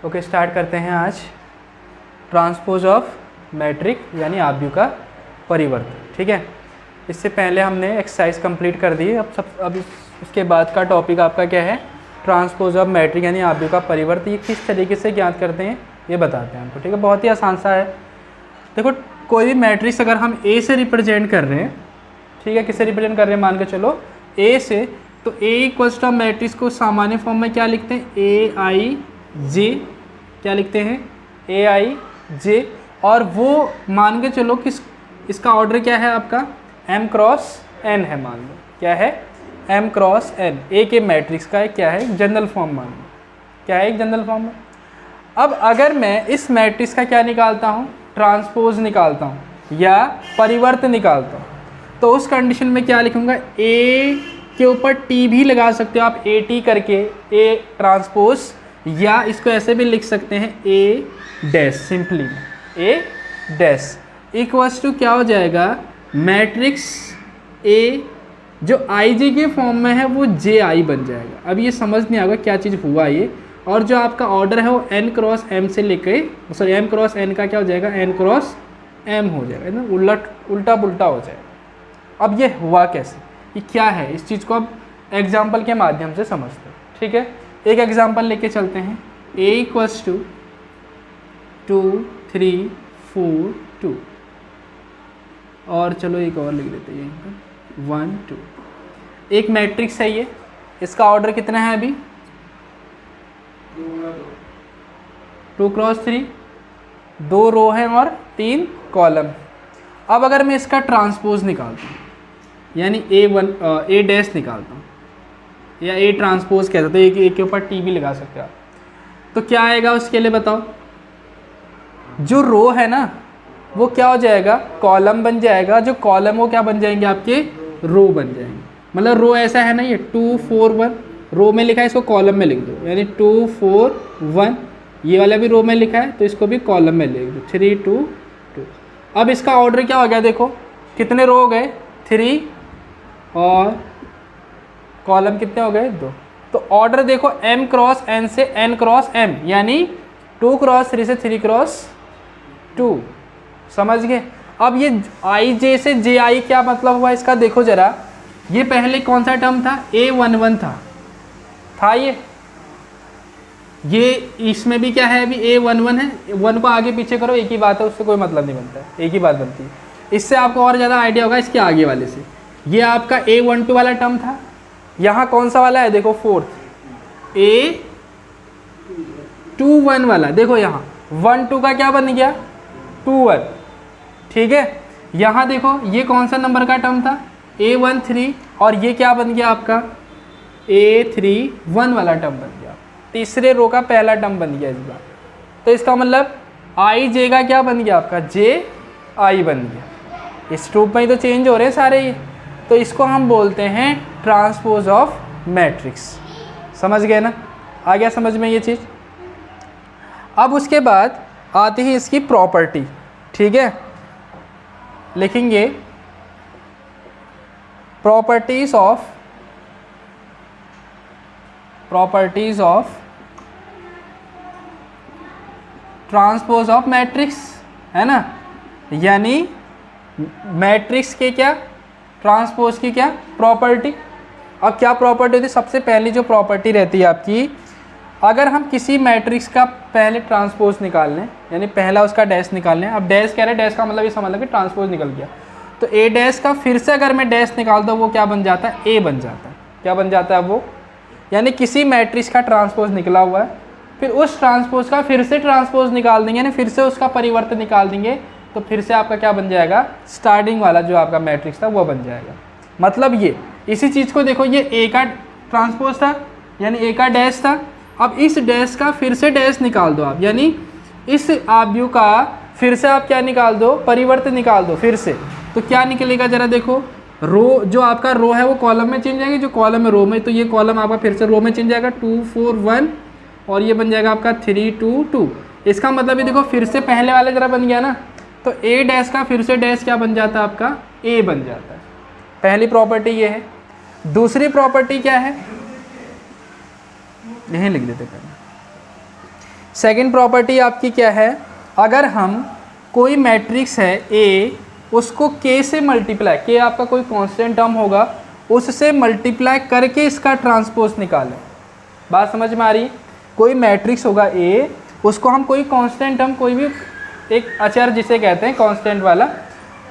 Okay, start करते हैं आज ट्रांसपोज ऑफ मैट्रिक यानी आव्यूह का परिवर्त। ठीक है, इससे पहले हमने एक्सरसाइज कंप्लीट कर दी। अब इसके बाद का टॉपिक आपका क्या है, ट्रांसपोज ऑफ मैट्रिक यानी आव्यूह का परिवर्त। ये किस तरीके से ज्ञात करते हैं ये बताते हैं हमको। ठीक है, बहुत ही आसान सा है। देखो, कोई भी मैट्रिक्स अगर हम ए से रिप्रेजेंट कर रहे हैं, ठीक है, किससे रिप्रेजेंट कर रहे हैं, मान के चलो ए से, तो ए इक्वल्स टू मैट्रिक्स को सामान्य फॉर्म में क्या लिखते हैं, ए आई जे, क्या लिखते हैं, ए आई जे। और वो मान के चलो किस, इसका ऑर्डर क्या है आपका, m क्रॉस n है, मान लो क्या है, m क्रॉस n। ए के मैट्रिक्स का एक क्या है, जनरल फॉर्म मान लो, क्या है, एक जनरल फॉर्म है। अब अगर मैं इस मैट्रिक्स का क्या निकालता हूँ, ट्रांसपोज निकालता हूँ या परिवर्त निकालता हूँ, तो उस कंडीशन में क्या लिखूँगा, ए के ऊपर टी भी लगा सकते हो आप, ए टी करके, ए ट्रांसपोज, या इसको ऐसे भी लिख सकते हैं A dash, simply A dash equals to क्या हो जाएगा, मैट्रिक्स ए जो आई जे के फॉर्म में है वो जे आई बन जाएगा। अब ये समझ नहीं आएगा क्या चीज़ हुआ ये, और जो आपका ऑर्डर है वो n क्रॉस m से लेके, सॉरी m क्रॉस n का क्या हो जाएगा, n क्रॉस m हो जाएगा ना, उल्टा पुल्टा हो जाएगा। अब ये हुआ कैसे, ये क्या है, इस चीज़ को अब एग्जाम्पल के माध्यम से समझते हैं। ठीक है, एक एग्जाम्पल लेके चलते हैं। a इक्वल्स टू 2 3 4 2, और चलो एक और लिख देते हैं यहीं पर 1 2। एक मैट्रिक्स है ये, इसका ऑर्डर कितना है अभी, 2 क्रॉस 3, 2 रो हैं और 3 कॉलम। अब अगर मैं इसका ट्रांसपोज निकालता हूँ यानी ए डैश निकालता हूँ, या ए ट्रांसपोज कहते तो एक के ऊपर टी भी लगा सकते हो आप, तो क्या आएगा उसके लिए बताओ। जो रो है ना वो क्या हो जाएगा, कॉलम बन जाएगा, जो कॉलम वो क्या बन जाएंगे, आपके रो बन जाएंगे। मतलब रो ऐसा है ना, ये 2 4 1 रो में लिखा है, इसको कॉलम में लिख दो, यानी 2 4 1। ये वाला भी रो में लिखा है तो इसको भी कॉलम में लिख दो, 3 2 2। अब इसका ऑर्डर क्या हो गया, देखो कितने रो हो गए, 3, और कॉलम कितने हो गए, 2। तो ऑर्डर देखो m क्रॉस n से n क्रॉस m, यानी 2 क्रॉस 3 से 3 क्रॉस 2। समझ गए। अब ये आई जे से जे आई क्या मतलब हुआ इसका, देखो जरा, ये पहले कौन सा टर्म था, A11 था ये इसमें भी क्या है, अभी A11 है, 1 को आगे पीछे करो एक ही बात है, उससे कोई मतलब नहीं बनता है, एक ही बात बनती है। इससे आपको और ज़्यादा आइडिया होगा इसके आगे वाले से। ये आपका A12 वाला टर्म था, यहाँ कौन सा वाला है, देखो फोर्थ A21 वाला, देखो यहाँ 1 2 का क्या बन गया, 2 1। ठीक है, यहाँ देखो ये कौन सा नंबर का टर्म था, A13, और ये क्या बन गया आपका A31 वाला टर्म बन गया, तीसरे रो का पहला टर्म बन गया इस बार। तो इसका मतलब आई जे का क्या बन गया, आपका जे आई बन गया। इस रूप में ही तो चेंज हो रहे हैं सारे ये, तो इसको हम बोलते हैं ट्रांसपोज ऑफ मैट्रिक्स। समझ गए ना, आ गया समझ में ये चीज़। अब उसके बाद आती है इसकी प्रॉपर्टी। ठीक है, लिखेंगे properties of transpose of matrix, है ना, यानी मैट्रिक्स के क्या, ट्रांसपोज की क्या प्रॉपर्टी। अब क्या प्रॉपर्टी होती है, सबसे पहली जो प्रॉपर्टी रहती है आपकी, अगर हम किसी मैट्रिक्स का पहले ट्रांसपोज निकाल लें, यानी पहला उसका डैश निकाल लें। अब डैश कह रहे हैं, डैश का मतलब ये समझ लो कि ट्रांसपोज निकल गया, तो ए डैश का फिर से अगर मैं डैश निकालता हूँ वो क्या बन जाता है, ए बन जाता है। क्या बन जाता है वो, यानी किसी मैट्रिक्स का ट्रांसपोज निकला हुआ है, फिर उस ट्रांसपोज का फिर से ट्रांसपोज निकाल देंगे, यानी फिर से उसका परिवर्तन निकाल देंगे, तो फिर से आपका क्या बन जाएगा, स्टार्टिंग वाला जो आपका मैट्रिक्स था वो बन जाएगा। मतलब ये इसी चीज़ को देखो, ये ए का ट्रांसपोज था यानी ए का डैश था, अब इस डैश का फिर से डैश निकाल दो आप, यानी इस आव्यूह का फिर से आप क्या निकाल दो, परिवर्तन निकाल दो फिर से, तो क्या निकलेगा जरा देखो, रो जो आपका रो है वो कॉलम में चेंज जाएगी, जो कॉलम है रो में, तो ये कॉलम आपका फिर से रो में चेंज जाएगा, 2 4 1, और ये बन जाएगा आपका 3 2 2। इसका मतलब ये देखो फिर से पहले वाले जरा बन गया ना, तो ए डैश का फिर से डैश क्या बन जाता है, आपका ए बन जाता है। पहली प्रॉपर्टी ये है। दूसरी प्रॉपर्टी क्या है, यहीं लिख देते पहले, सेकंड प्रॉपर्टी आपकी क्या है, अगर हम कोई मैट्रिक्स है ए, उसको के से मल्टीप्लाई, के आपका कोई कांस्टेंट टर्म होगा, उससे मल्टीप्लाई करके इसका ट्रांसपोज निकालें। बात समझ में आ रही है? कोई मैट्रिक्स होगा ए, उसको हम कोई कांस्टेंट टर्म, कोई भी एक अचर जिसे कहते हैं कांस्टेंट वाला,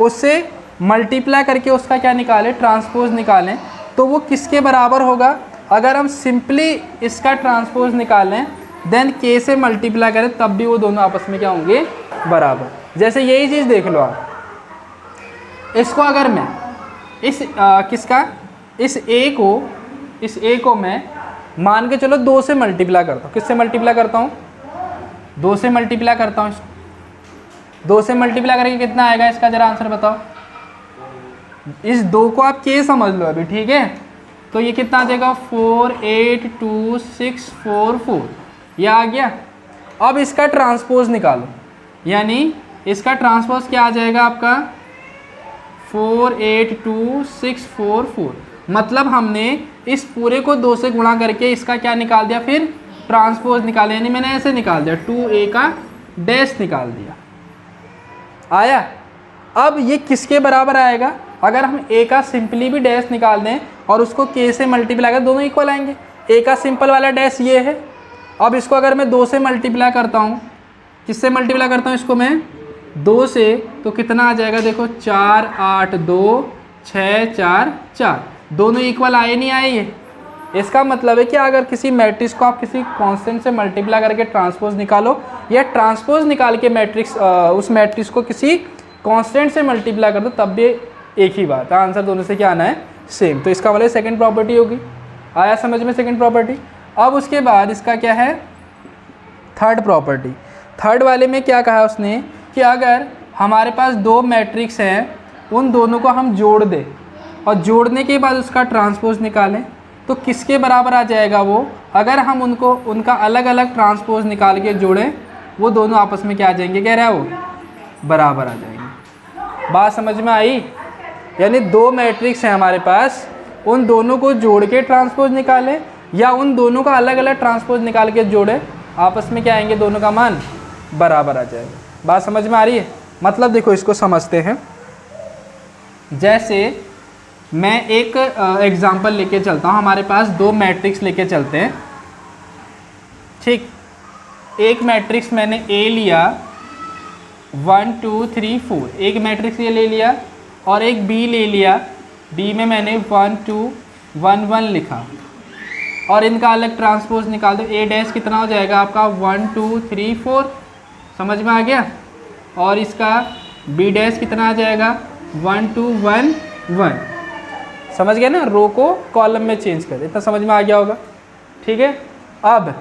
उससे मल्टीप्लाई करके उसका क्या निकालें, ट्रांसपोज निकालें, तो वो किसके बराबर होगा? अगर हम सिंपली इसका ट्रांसपोज निकालें देन के से मल्टीप्लाई करें तब भी वो दोनों आपस में क्या होंगे, बराबर। जैसे यही चीज़ देख लो आप, इसको अगर मैं इस ए को मैं मान के चलो 2 से मल्टीप्लाई करता हूँ। किससे मल्टीप्लाई करता हूँ? 2 से मल्टीप्लाई करता हूँ। 2 से मल्टीप्लाई करके कितना आएगा इसका ज़रा आंसर बताओ। इस 2 को आप के समझ लो अभी, ठीक है? तो ये कितना आ जाएगा, 4 8 2 6 4 4, ये आ गया। अब इसका ट्रांसपोज निकालो, यानी इसका ट्रांसपोज क्या आ जाएगा आपका, 4 8 2 6 4 4। मतलब हमने इस पूरे को 2 से गुणा करके इसका क्या निकाल दिया, फिर ट्रांसपोज निकाले, यानी मैंने ऐसे निकाल दिया, 2a का डैश निकाल दिया। आया? अब ये किसके बराबर आएगा? अगर हम a का सिंपली भी डैश निकाल दें और उसको k से मल्टीप्लाई करें, दोनों इक्वल आएंगे। a का सिंपल वाला डैश ये है। अब इसको अगर मैं 2 से मल्टीप्लाई करता हूँ, किससे मल्टीप्लाई करता हूँ इसको मैं, 2 से, तो कितना आ जाएगा देखो, 4 8 2 6 4 4, दोनों इक्वल आए नहीं आए ये? इसका मतलब है कि अगर किसी मैट्रिक्स को आप किसी कांस्टेंट से मल्टीप्लाई करके ट्रांसपोज निकालो, या ट्रांसपोज निकाल के मैट्रिक्स उस मैट्रिक्स को किसी कांस्टेंट से मल्टीप्लाई कर दो, तब भी एक ही बात है, आंसर दोनों से क्या आना है, सेम। तो इसका वाला सेकंड प्रॉपर्टी होगी। आया समझ में सेकंड प्रॉपर्टी? अब उसके बाद इसका क्या है, थर्ड प्रॉपर्टी। थर्ड वाले में क्या कहा उसने कि अगर हमारे पास 2 मैट्रिक्स हैं, उन दोनों को हम जोड़ दें और जोड़ने के बाद उसका ट्रांसपोज निकालें, तो किसके बराबर आ जाएगा वो? अगर हम उनका अलग अलग ट्रांसपोज निकाल के जोड़ें, वो दोनों आपस में क्या आ जाएंगे, कह रहा है वो, बराबर आ जाएंगे। बात समझ में आई? यानी 2 मैट्रिक्स हैं हमारे पास, उन दोनों को जोड़ के ट्रांसपोज निकालें या उन दोनों का अलग अलग ट्रांसपोज निकाल के जोड़ें, आपस में क्या आएंगे, दोनों का मान बराबर आ जाएगा। बात समझ में आ रही है? मतलब देखो इसको समझते हैं। जैसे मैं एक एग्जांपल लेके चलता हूँ, हमारे पास 2 मैट्रिक्स लेके चलते हैं, ठीक? एक मैट्रिक्स मैंने ए लिया 1 2 3 4, एक मैट्रिक्स ये ले लिया, और एक बी ले लिया, बी में मैंने 1 2 1 1 लिखा, और इनका अलग ट्रांसपोज निकाल दो। ए डैश कितना हो जाएगा आपका, 1 2 3 4, समझ में आ गया? और इसका बी डैश कितना आ जाएगा, 1 2 1 1, समझ गए ना? रो को कॉलम में चेंज कर, इतना समझ में आ गया होगा, ठीक है? अब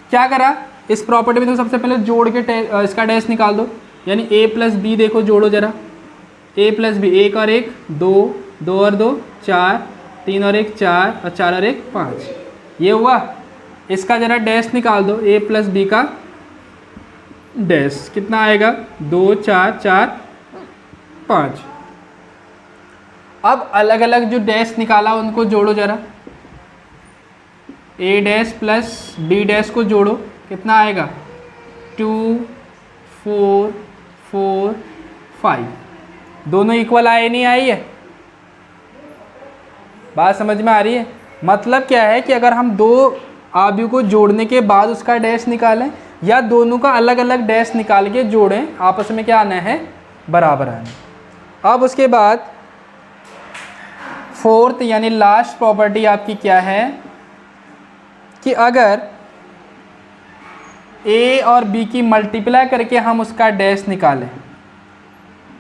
क्या करा, इस प्रॉपर्टी में तो सबसे पहले जोड़ के इसका डैश निकाल दो, यानी a प्लस बी, देखो जोड़ो जरा, a प्लस बी, 1 और 1 2, 2 और 2 4, 3 और 1 4, और 4 और 1 5, ये हुआ। इसका जरा डैश निकाल दो, a प्लस बी का डैश कितना आएगा, 2 4 4 5। अब अलग अलग जो डैश निकाला उनको जोड़ो जरा, a dash plus b dash को जोड़ो, कितना आएगा, 2 4 4 5, दोनों इक्वल आए नहीं आई है? बात समझ में आ रही है? मतलब क्या है कि अगर हम 2 आव्यूह को जोड़ने के बाद उसका डैश निकालें या दोनों का अलग अलग डैश निकाल के जोड़ें, आपस में क्या आना है, बराबर आना। अब उसके बाद फोर्थ यानी लास्ट प्रॉपर्टी आपकी क्या है कि अगर a और b की मल्टीप्लाई करके हम उसका डैश निकालें,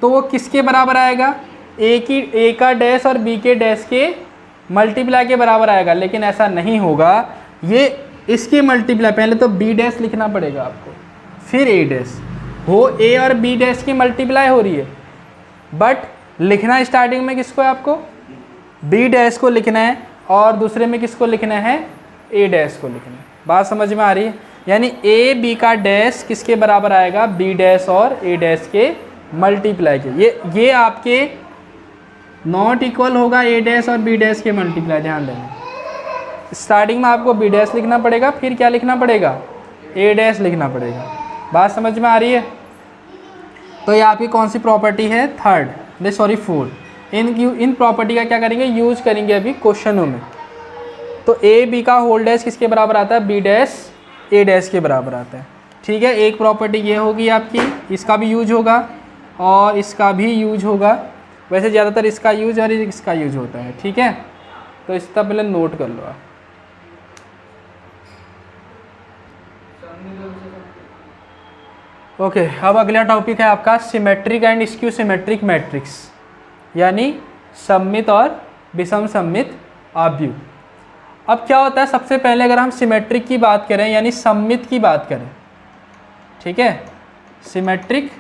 तो वो किसके बराबर आएगा, a का डैश और b के डैश के मल्टीप्लाई के बराबर आएगा। लेकिन ऐसा नहीं होगा, ये इसके मल्टीप्लाई, पहले तो b डैश लिखना पड़ेगा आपको, फिर a डैश। हो a और b डैश की मल्टीप्लाई हो रही है, बट लिखना स्टार्टिंग में किसको है, आपको b डैश को लिखना है, और दूसरे में किसको लिखना है, a डैश को लिखना है। बात समझ में आ रही है? यानी a b का डैश किसके बराबर आएगा, b डैश और a डैश के मल्टीप्लाई के। ये आपके नॉट इक्वल होगा a डैश और b डैश के मल्टीप्लाई। ध्यान देना, स्टार्टिंग में आपको b डैश लिखना पड़ेगा, फिर क्या लिखना पड़ेगा, ए डैश लिखना पड़ेगा। बात समझ में आ रही है? तो ये आपकी कौन सी प्रॉपर्टी है? Third, sorry fourth. In property का क्या करेंगे? यूज करेंगे अभी क्वेश्चनों में। तो ए बी का होल डैश किसके बराबर आता है? बी डैश ए डैश के बराबर आता है। ठीक है, एक प्रॉपर्टी ये होगी आपकी, इसका भी यूज होगा और इसका भी यूज होगा। वैसे ज़्यादातर इसका यूज और इसका यूज होता है। ठीक है, तो इसका पहले नोट कर लो आप। ओके, अब अगला टॉपिक है आपका symmetric and skew symmetric matrix, यानी सममित और विषम सममित आव्यूह। अब क्या होता है, सबसे पहले अगर हम सिमेट्रिक की बात करें यानी सममित की बात करें, ठीक है, सिमेट्रिक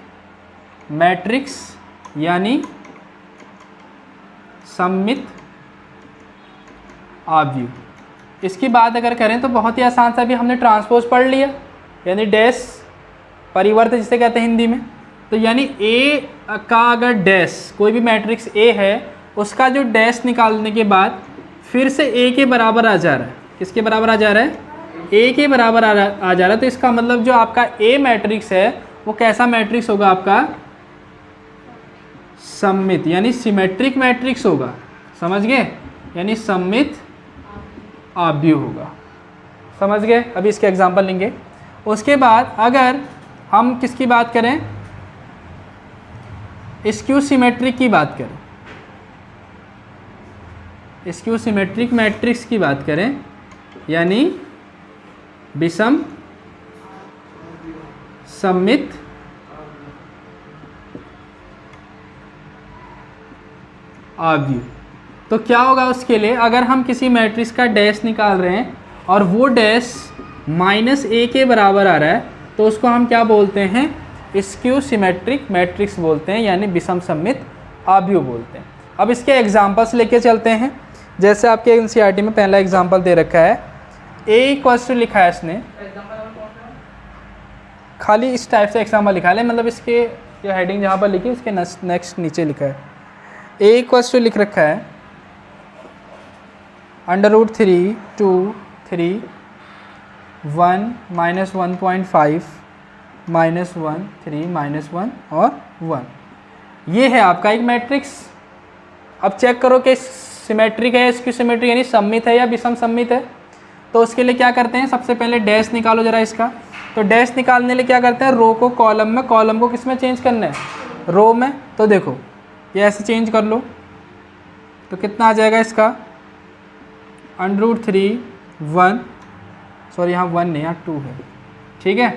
मैट्रिक्स यानी सममित आव्यूह, इसकी बात अगर करें तो बहुत ही आसान सा भी हमने ट्रांसपोज पढ़ लिया, यानी डैश परिवर्त जिसे कहते हैं हिंदी में। तो यानी ए का अगर डैश, कोई भी मैट्रिक्स ए है, उसका जो डैश निकालने के बाद फिर से ए के बराबर आ जा रहा है। किसके बराबर आ जा रहा है? ए के बराबर आ जा रहा है। तो इसका मतलब जो आपका ए मैट्रिक्स है वो कैसा मैट्रिक्स होगा? आपका सममित यानी सिमेट्रिक मैट्रिक्स होगा। समझ गए? यानी सममित आव्यूह होगा। समझ गए? अभी इसके एग्जांपल लेंगे। उसके बाद अगर हम किसकी बात करें? स्क्यू सिमेट्रिक की बात करें, स्क्यू सिमेट्रिक मैट्रिक्स की बात करें, यानी विषम सममित आव्यूह। तो क्या होगा उसके लिए? अगर हम किसी मैट्रिक्स का डैश निकाल रहे हैं और वो डैश माइनस ए के बराबर आ रहा है, तो उसको हम क्या बोलते हैं? स्क्यू सिमेट्रिक मैट्रिक्स बोलते हैं, यानी विषम सममित आव्यूह बोलते हैं। अब इसके एग्जांपल्स लेके चलते हैं। जैसे आपके एनसीईआरटी में पहला एग्जांपल दे रखा है, ए इक्वल्स टू लिखा है इसने, खाली इस टाइप से एग्जांपल लिखा है, मतलब इसके जो हेडिंग जहाँ पर लिखी उसके नेक्स्ट नीचे लिखा है ए इक्वल्स टू लिख रखा है √3 2 3 1 -1.5 -1 3 -1 और 1। ये है आपका एक मैट्रिक्स। अब चेक करो कि सिमेट्रिक है, स्क्यू सिमेट्रिक यानी सममित है या विषम सममित है। तो उसके लिए क्या करते हैं? सबसे पहले डैश निकालो जरा इसका। तो डैश निकालने के लिए क्या करते हैं? रो को कॉलम में, कॉलम को किस में चेंज करना है? रो में। तो देखो ये ऐसे चेंज कर लो, तो कितना आ जाएगा इसका? √3 1, सॉरी यहाँ 1 नहीं, यहाँ 2 है। ठीक है,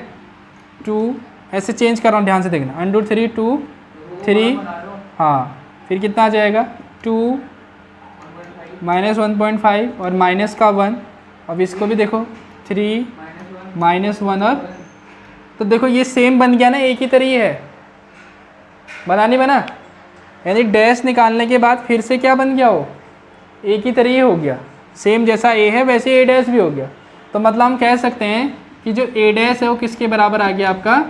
2 ऐसे चेंज कर रहा हूँ, ध्यान से देखना। √3 2 3, हाँ, फिर कितना आ जाएगा? 2 -1.5 और माइनस का 1। अब इसको भी देखो 3 -1 और, तो देखो ये सेम बन गया ना, एक ही तरह ही है, बना नहीं बना? यानी डैश निकालने के बाद फिर से क्या बन गया? वो एक ही तरह ही हो गया, सेम जैसा ए है वैसे ए डैश भी हो गया। तो मतलब हम कह सकते हैं कि जो ए डैश है वो किसके बराबर आ गया? आपका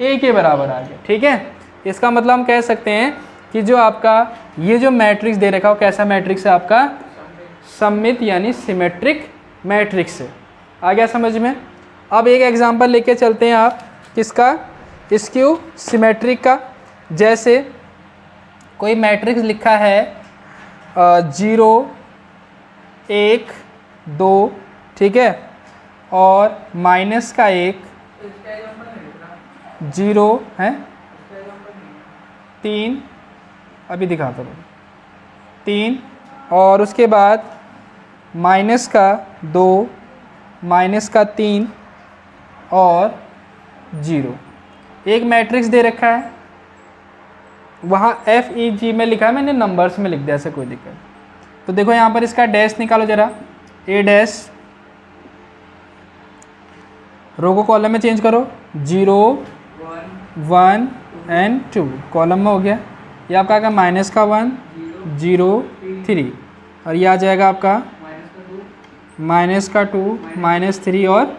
ए के बराबर आ गया। ठीक है, इसका मतलब हम कह सकते हैं कि जो आपका ये जो मैट्रिक्स दे रखा हो कैसा मैट्रिक्स है? आपका सममित यानी सिमेट्रिक मैट्रिक्स है। आ गया समझ में? अब एक एग्जांपल लेके चलते हैं आप, किसका? स्क्यू सिमेट्रिक का। जैसे कोई मैट्रिक्स लिखा है 0 1 2, ठीक है, और माइनस का 1 0 है 3, अभी दिखाता हूँ 3, और उसके बाद माइनस का 2 माइनस का 3 और 0। एक मैट्रिक्स दे रखा है, वहाँ FEG में लिखा है, मैंने नंबर्स में लिख दिया, ऐसे कोई दिक्कत। तो देखो यहाँ पर इसका डैश निकालो जरा, ए डैश, रो को कॉलम में चेंज करो, 0 1 एंड 2 कॉलम में हो गया। ये आपका आएगा माइनस का 1 0 3, और ये आ जाएगा आपका माइनस का 2 -3 और।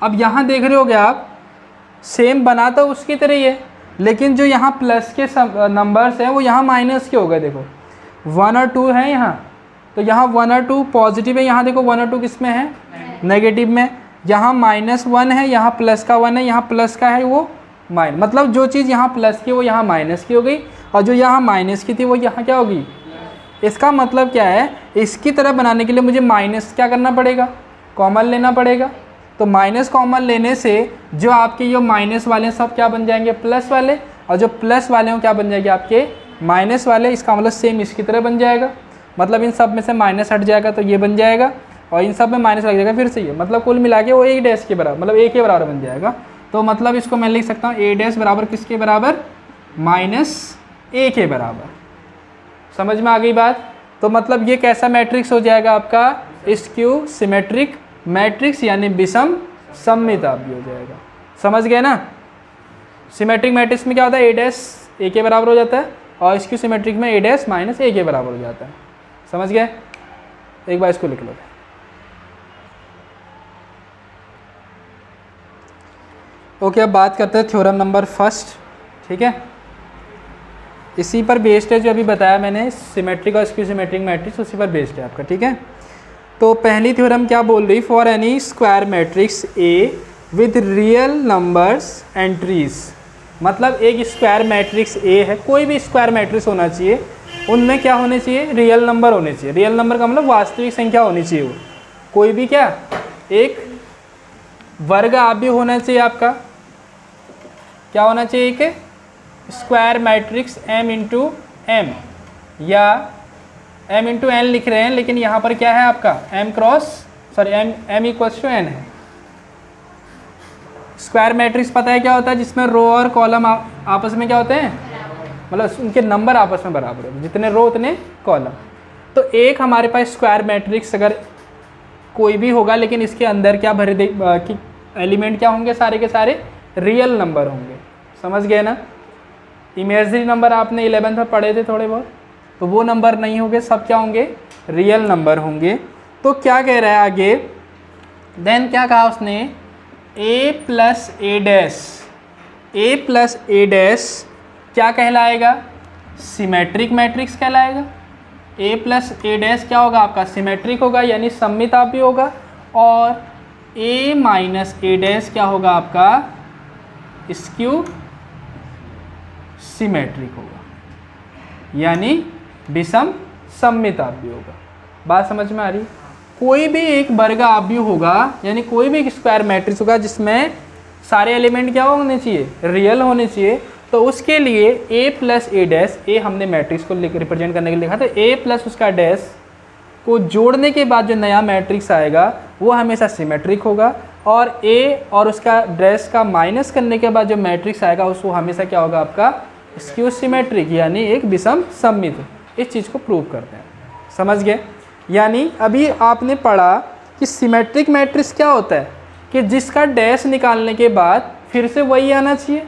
अब यहाँ देख रहे होगे आप, सेम बना तो उसकी तरह ही है, लेकिन जो यहाँ प्लस के नंबर्स हैं वो यहाँ माइनस के हो गए। देखो 1 और 2 है यहाँ, तो यहाँ 1 और 2 पॉजिटिव है, यहाँ देखो 1 और 2 किस में है? नेगेटिव में। यहाँ -1 है, यहाँ प्लस का 1 है, यहाँ प्लस का है वो माइनस, मतलब जो चीज़ यहाँ प्लस की वो यहाँ माइनस की हो गई, और जो यहाँ माइनस की थी वो यहाँ क्या होगी। इसका मतलब क्या है, इसकी तरह बनाने के लिए मुझे माइनस क्या करना पड़ेगा, कॉमन लेना पड़ेगा। तो माइनस कॉमन लेने से जो आपके ये माइनस वाले सब क्या बन जाएंगे, प्लस वाले, और जो प्लस वाले हैं क्या बन जाएंगे, आपके माइनस वाले। इसका मतलब सेम इसकी तरह बन जाएगा, मतलब इन सब में से माइनस हट जाएगा तो ये बन जाएगा, और इन सब में माइनस लग जाएगा फिर से ये, मतलब कुल मिला के वो एक डैश के बराबर, मतलब एक के बराबर बन जाएगा। तो मतलब इसको मैं लिख सकता हूँ ए डैश बराबर किसके बराबर, -a के बराबर। समझ में आ गई बात। तो मतलब ये कैसा मैट्रिक्स हो जाएगा आपका, स्क्यू सिमेट्रिक मैट्रिक्स, यानी विषम सममितापी हो जाएगा। समझ गए ना। सिमेट्रिक मैट्रिक्स में क्या होता है, ए डैश ए के बराबर हो जाता है, और स्क्यू सिमेट्रिक में ए डैश -a के बराबर हो जाता है। समझ गए। एक बार इसको लिख लो। ओके, अब बात करते हैं थ्योरम नंबर फर्स्ट। ठीक है, इसी पर बेस्ड है जो अभी बताया मैंने, सिमेट्रिक और स्क्यू सिमेट्रिक मैट्रिक्स, उसी पर बेस्ड है आपका। ठीक है, तो पहली थ्योरम क्या बोल रही, for any square matrix A with real numbers entries, मतलब एक स्क्वायर मैट्रिक्स ए है, कोई भी स्क्वायर मैट्रिक्स होना चाहिए, उनमें क्या होने चाहिए, रियल नंबर होने चाहिए। रियल नंबर का मतलब वास्तविक संख्या होनी चाहिए, वो कोई भी क्या, एक वर्ग आप भी होना चाहिए आपका, क्या होना चाहिए, एक square matrix m into M, या m इंटू एन लिख रहे हैं, लेकिन यहाँ पर क्या है आपका m इक्वल्स टू n है। स्क्वायर मैट्रिक्स पता है क्या होता है, जिसमें रो और कॉलम आपस में क्या होते हैं, मतलब उनके नंबर आपस में बराबर होते हैं, जितने रो उतने कॉलम। तो एक हमारे पास स्क्वायर मैट्रिक्स अगर कोई भी होगा, लेकिन इसके अंदर क्या भरे दे कि एलिमेंट क्या होंगे, सारे के सारे रियल नंबर होंगे। समझ गए ना। इमेजिनरी नंबर आपने 11th में पढ़े थे थोड़े बहुत, तो वो नंबर नहीं होंगे, सब क्या होंगे, रियल नंबर होंगे। तो क्या कह रहा है आगे, देन क्या कहा उसने, a प्लस ए डैश क्या कहलाएगा, सिमेट्रिक मैट्रिक्स कहलाएगा। a प्लस ए डैश क्या होगा आपका, सिमेट्रिक होगा, यानी सममितापी होगा, और a माइनस ए डैश क्या होगा आपका, स्क्यू सिमेट्रिक होगा, यानी विषम सममितापी होगा। बात समझ में आ रही। कोई भी एक वर्ग आव्यूह होगा, यानी कोई भी एक स्क्वायर मैट्रिक्स होगा जिसमें सारे एलिमेंट क्या होने चाहिए, रियल होने चाहिए, तो उसके लिए a प्लस ए डैश, ए हमने मैट्रिक्स को रिप्रेजेंट करने के लिए लिखा था, a प्लस उसका डैश को जोड़ने के बाद जो नया मैट्रिक्स आएगा वो हमेशा सिमेट्रिक होगा, और a और उसका डैश का माइनस करने के बाद जो मैट्रिक्स आएगा उसको हमेशा क्या होगा आपका, स्क्यू सिमेट्रिक, यानी एक विषम सममित। इस चीज़ को प्रूव करते हैं। समझ गए। यानी अभी आपने पढ़ा कि सिमेट्रिक मैट्रिक्स क्या होता है, कि जिसका डैश निकालने के बाद फिर से वही आना चाहिए।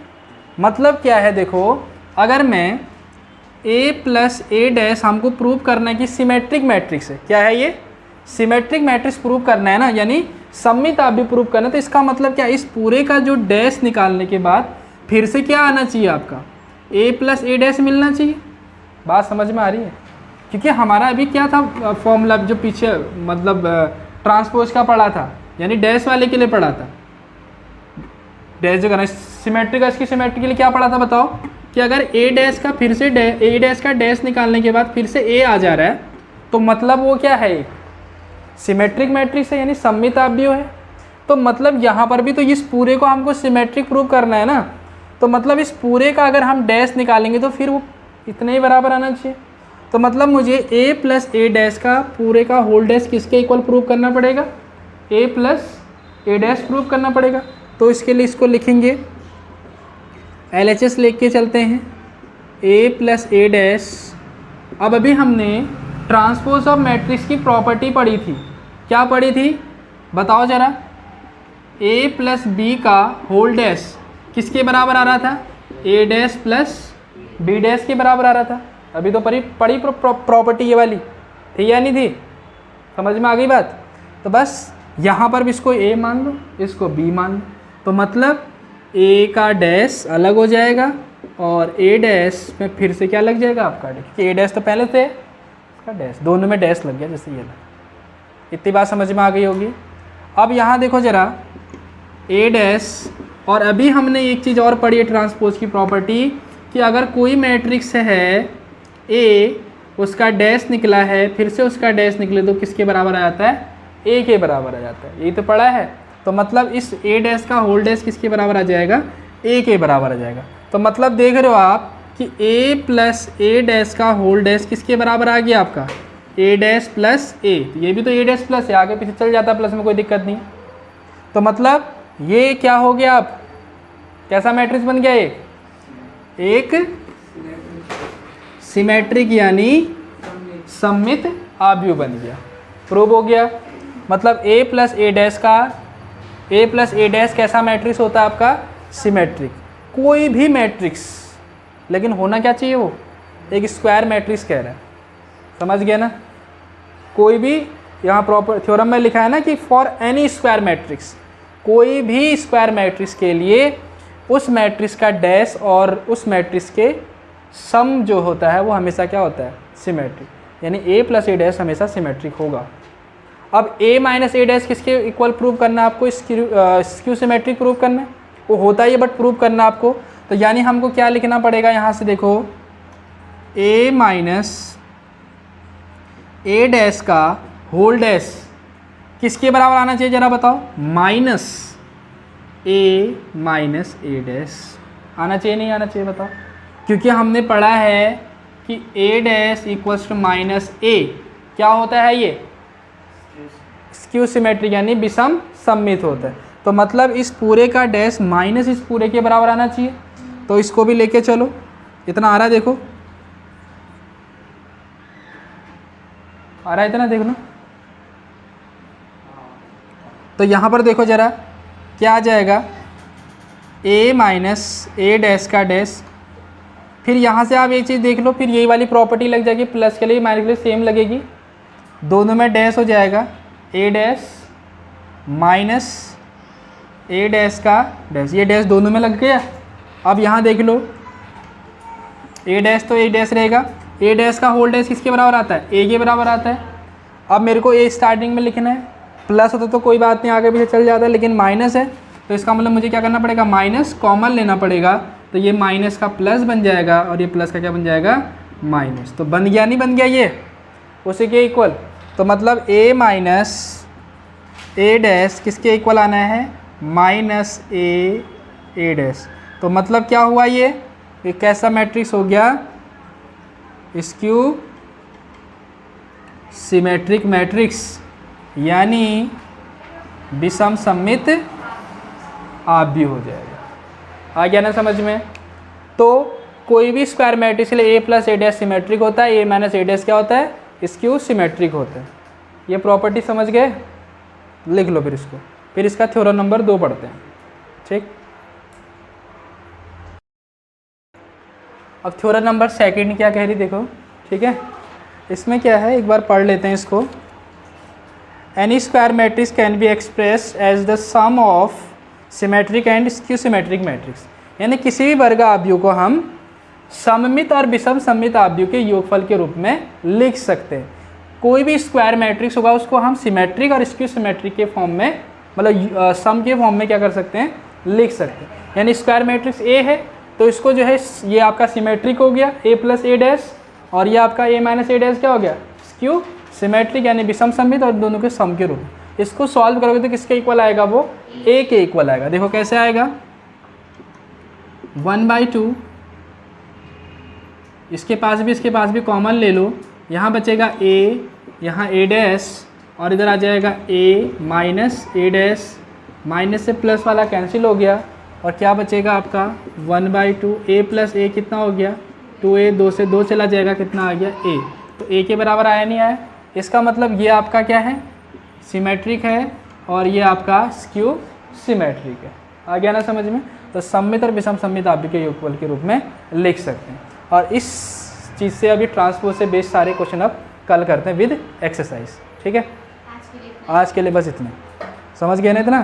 मतलब क्या है, देखो अगर मैं a प्लस ए डैश हमको प्रूव करना है कि सिमेट्रिक मैट्रिक्स है, क्या है ये, सिमेट्रिक मैट्रिक्स प्रूव करना है ना, यानी सममितापी प्रूव करना है, तो इसका मतलब क्या, इस पूरे का जो डैश निकालने के बाद फिर से क्या आना चाहिए आपका, a प्लस ए डैश मिलना चाहिए। बात समझ में आ रही है। क्योंकि हमारा अभी क्या था फॉर्मूला, जो पीछे मतलब ट्रांसपोज का पढ़ा था, यानी डैश वाले के लिए पढ़ा था, डैश जो करना सिमेट्रिक, इसकी सिमेट्रिक के लिए क्या पढ़ा था बताओ, कि अगर ए डैश का फिर से ए डैश का डैश निकालने के बाद फिर से ए आ जा रहा है, तो मतलब वो क्या है, सिमेट्रिक मैट्रिक्स है, यानी सममितापी है। तो मतलब यहाँ पर भी तो इस पूरे को हमको सिमेट्रिक प्रूव करना है ना, तो मतलब इस पूरे का अगर हम डैश निकालेंगे तो फिर वो इतने ही बराबर आना चाहिए। तो मतलब मुझे a प्लस ए डैश का पूरे का होल डैश किसके इक्वल प्रूव करना पड़ेगा, a plus A dash prove करना पड़ेगा। तो इसके लिए इसको लिखेंगे, LHS लेके के चलते हैं, a प्लस ए डैश। अब अभी हमने ट्रांसपोज ऑफ मैट्रिक्स की प्रॉपर्टी पढ़ी थी, क्या पढ़ी थी बताओ ज़रा, a प्लस बी का होल डैश किसके बराबर आ रहा था, a dash plus b dash के बराबर आ रहा था। अभी तो पढ़ी प्रॉपर्टी ये वाली थी या नहीं थी, समझ में आ गई बात। तो बस यहाँ पर भी इसको a मान लो, इसको b मान लो, तो मतलब a का डैश अलग हो जाएगा और a डैश में फिर से क्या लग जाएगा आपका, क्योंकि a डैश तो पहले थे, इसका डैश, दोनों में डैश लग गया जैसे ये लगा। इतनी बात समझ में आ गई होगी। अब यहाँ देखो ज़रा, ए डैश, और अभी हमने एक चीज़ और पढ़ी है ट्रांसपोज की प्रॉपर्टी कि अगर कोई मैट्रिक्स है ए, उसका डैश निकला है, फिर से उसका डैश निकले तो किसके बराबर आ जाता है? ए के बराबर आ जाता है। यही तो पढ़ा है। तो मतलब इस ए डैश का होल डैश किसके बराबर आ जाएगा? ए के बराबर आ जाएगा। तो मतलब देख रहे हो आप कि ए प्लस ए डैश का होल डैश किसके बराबर आ गया आपका? ए डैश प्लस ए। ये भी तो ए डैश प्लस है, आगे पीछे चल जाता प्लस में, कोई दिक्कत नहीं। तो मतलब ये क्या हो गया? आप कैसा मैट्रिक्स बन गया? एक सिमेट्रिक यानी सममित आव्यूह बन गया। प्रूव हो गया। मतलब ए प्लस ए डैश का, ए प्लस ए डैश कैसा मैट्रिक्स होता है आपका? सिमेट्रिक। कोई भी मैट्रिक्स, लेकिन होना क्या चाहिए? वो एक स्क्वायर मैट्रिक्स कह रहा है, समझ गया ना? कोई भी, यहाँ प्रॉपर थ्योरम में लिखा है ना कि फॉर एनी स्क्वायर मैट्रिक्स, कोई भी स्क्वायर मैट्रिक्स के लिए उस मैट्रिक्स का डैश और उस मैट्रिक्स के सम जो होता है वो हमेशा क्या होता है? सिमेट्रिक। यानी ए प्लस ए डैश हमेशा सिमेट्रिक होगा। अब ए माइनस ए डैश किसके इक्वल प्रूव करना है आपको? स्क्यू सिमेट्रिक प्रूव करना है। वो होता ही है बट प्रूव करना आपको। तो यानी हमको क्या लिखना पड़ेगा? यहाँ से देखो, ए माइनस ए डैश का होल डैश किसके बराबर आना चाहिए जरा बताओ? माइनस ए माइनस ए डैश आना चाहिए, नहीं आना चाहिए बताओ? क्योंकि हमने पढ़ा है कि ए डैश इक्वल्स टू माइनस ए क्या होता है? ये स्क्यू सिमेट्रिक यानी विषम सममित होता है। तो मतलब इस पूरे का डैश माइनस इस पूरे के बराबर आना चाहिए। तो इसको भी लेके चलो, इतना आ रहा है, देखो आ रहा है इतना, देख लो। तो यहाँ पर देखो जरा क्या आ जाएगा? ए माइनस ए डैश का डैश, फिर यहाँ से आप ये चीज़ देख लो, फिर यही वाली प्रॉपर्टी लग जाएगी, प्लस के लिए माइनस के लिए सेम लगेगी, दोनों में डैश हो जाएगा। ए डैश माइनस ए डैश का डैश, ये डैश दोनों में लग गया। अब यहाँ देख लो, ए डैश तो ए डैश रहेगा, ए डैश का होल डैश किसके बराबर आता है? ए के बराबर आता है। अब मेरे को ए स्टार्टिंग में लिखना है, प्लस होता तो कोई बात नहीं, आगे पीछे चल जाता है, लेकिन माइनस है तो इसका मतलब मुझे क्या करना पड़ेगा? माइनस कॉमन लेना पड़ेगा। तो ये माइनस का प्लस बन जाएगा और ये प्लस का क्या बन जाएगा? माइनस। तो बन गया, नहीं बन गया? ये उसी के इक्वल। तो मतलब ए माइनस ए डैश किसके इक्वल आना है? माइनस ए डैश। तो मतलब क्या हुआ? ये कैसा मैट्रिक्स हो गया? स्क्यू सिमेट्रिक मैट्रिक्स यानी विषम सममित आव्यूह हो जाएगा। आ गया ना समझ में? तो कोई भी स्क्वायर मैट्रिक्स के लिए ए प्लस ए डैश सिमेट्रिक होता है, ए माइनस ए डैश क्या होता है? स्क्यू सिमेट्रिक होता है। ये प्रॉपर्टी समझ गए? लिख लो फिर इसको, फिर इसका थ्योरम नंबर 2 पढ़ते हैं। ठीक, अब थ्योरम नंबर 2 क्या कह रही देखो। ठीक है, इसमें क्या है एक बार पढ़ लेते हैं इसको। Any square matrix can be expressed as the sum of symmetric and skew symmetric matrix, यानी किसी भी वर्ग आव्यूह को हम सममित और विषम सममित आव्यूह के योगफल के रूप में लिख सकते हैं। कोई भी स्क्वायर मैट्रिक्स होगा उसको हम सिमेट्रिक और स्क्यू सिमेट्रिक के फॉर्म में, मतलब सम के फॉर्म में क्या कर सकते हैं? लिख सकते हैं। यानी स्क्वायर मैट्रिक्स ए है तो इसको जो है ये आपका सिमेट्रिक हो गया ए प्लस ए डैश, और ये आपका ए माइनस ए डैश क्या हो गया? स्क्यू सिमेट्रिक यानी विषम सममित और दोनों के सम के रूप में। इसको सॉल्व करोगे तो किसके इक्वल आएगा? वो ए के इक्वल आएगा। देखो कैसे आएगा? 1/2, इसके पास भी कॉमन ले लो, यहाँ बचेगा ए, यहाँ ए डैश, और इधर आ जाएगा ए माइनस ए डैश, माइनस से प्लस वाला कैंसिल हो गया, और क्या बचेगा आपका? 1/2। ए प्लस ए कितना हो गया? 2a, 2 से 2 चला जाएगा, कितना आ गया? ए। तो ए के बराबर आया नहीं आया? इसका मतलब ये आपका क्या है? सिमेट्रिक है, और ये आपका स्क्यू सिमेट्रिक है। आ गया ना समझ में? तो सममित और विषम सममित आव्यूह के योगफल के रूप में लिख सकते हैं। और इस चीज़ से अभी ट्रांसपोज से बेस्ड सारे क्वेश्चन अब कल करते हैं विद एक्सरसाइज। ठीक है, आज के लिए बस इतना। समझ गए ना इतना?